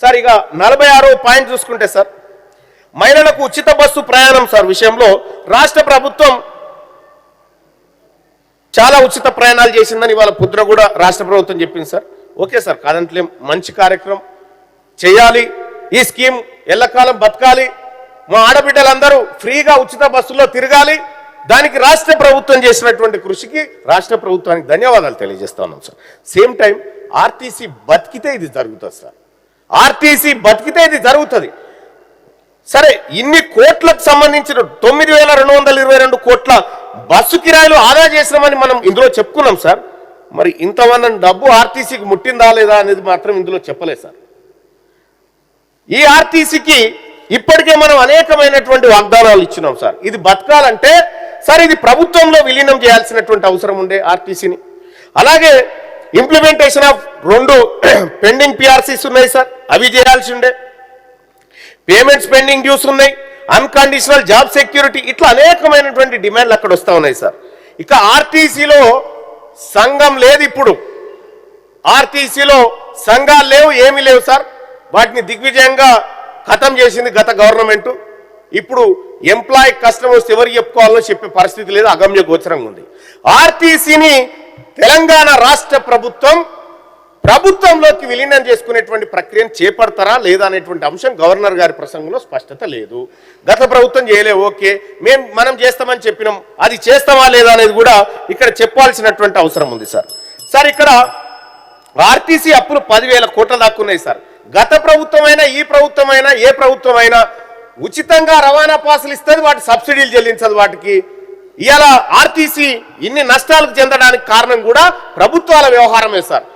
Sir ఇక 46వ point చూసుకుంటే sir మహిళలకు ఉచిత బస్సు ప్రయాణం సార్ విషయంలో రాష్ట్ర ప్రభుత్వం చాలా ఉచిత ప్రయాణాలు చేసిందని ఇవాళ పుత్ర కూడా రాష్ట్ర ప్రభుత్వం చెప్పింది సార్. ఓకే సార్, కాదంటలేం, మంచి కార్యక్రమం చేయాలి. ఈ స్కీమ్ ఎల్లకాలం బతకాలి. మా ఆడబిడ్డలందరూ ఫ్రీగా ఉచిత బస్సులో తిరగాలి. దానికి రాష్ట్ర ప్రభుత్వం చేసినటువంటి కృషికి రాష్ట్ర ప్రభుత్వానికి ధన్యవాదాలు తెలియజేస్తా ఉన్నాం సార్. సేమ్ టైం ఆర్టీసీ బతికితే ఇది జరుగుతుంది సార్. ఆర్టీసీ బతికితే ఇది జరుగుతుంది. సరే, ఇన్ని కోట్లకు సంబంధించిన 9,222 కోట్ల బస్సు కిరాయిలు ఆదా చేసినామని మనం ఇందులో చెప్పుకున్నాం సార్. మరి ఇంతవన్న డబ్బు ఆర్టీసీకి ముట్టిందా లేదా అనేది మాత్రం ఇందులో చెప్పలేదు సార్. ఈ ఆర్టీసీకి ఇప్పటికే మనం అనేకమైనటువంటి వాగ్దానాలు ఇచ్చినాం సార్. ఇది బతకాలంటే సార్ ఇది ప్రభుత్వంలో విలీనం చేయాల్సినటువంటి అవసరం ఉండే ఆర్టీసీని. అలాగే ఇంప్లిమెంటేషన్ ఆఫ్ 2 పెండింగ్ పిఆర్సీస్ ఉన్నాయి సార్, అవి చేయాల్సి ఉండే. పేమెంట్స్ పెండింగ్ డ్యూస్ ఉన్నాయి, అన్కండిషనల్ జాబ్ సెక్యూరిటీ, ఇట్లా అనేకమైనటువంటి డిమాండ్లు అక్కడ వస్తూ ఉన్నాయి సార్. ఇక ఆర్టీసీలో సంఘం లేదు. ఇప్పుడు ఆర్టీసీలో సంఘాలు లేవు, ఏమీ లేవు సార్. వాటిని దిగ్విజయంగా ఖతం చేసింది గత గవర్నమెంట్. ఇప్పుడు ఎంప్లాయీ కస్టమర్స్ ఎవరు చెప్పుకోవాలో చెప్పే పరిస్థితి లేదు, అగమ్య గోచరంగా ఉంది. ఆర్టీసీని తెలంగాణ రాష్ట్ర ప్రభుత్వంలోకి విలీనం చేసుకునేటువంటి ప్రక్రియను చేపడతారా లేదా అనేటువంటి అంశం గవర్నర్ గారి ప్రసంగంలో స్పష్టత లేదు. గత ప్రభుత్వం చేయలేదు, ఓకే, మనం చేస్తామని చెప్పినాం, అది చేస్తామా లేదా అనేది కూడా ఇక్కడ చెప్పాల్సినటువంటి అవసరం ఉంది సార్. సార్, ఇక్కడ ఆర్టీసీ అప్పులు 10,000 కోట్ల దాకా ఉన్నాయి సార్. గత ప్రభుత్వమైనా ఈ ప్రభుత్వమైనా ఏ ప్రభుత్వమైనా ఉచితంగా రవాణా పాసులు ఇస్తుంది, వాటి సబ్సిడీలు చెల్లించదు వాటికి. ఇవాళ ఆర్టీసీ ఇన్ని నష్టాలకు చెందడానికి కారణం కూడా ప్రభుత్వాల వ్యవహారమే సార్.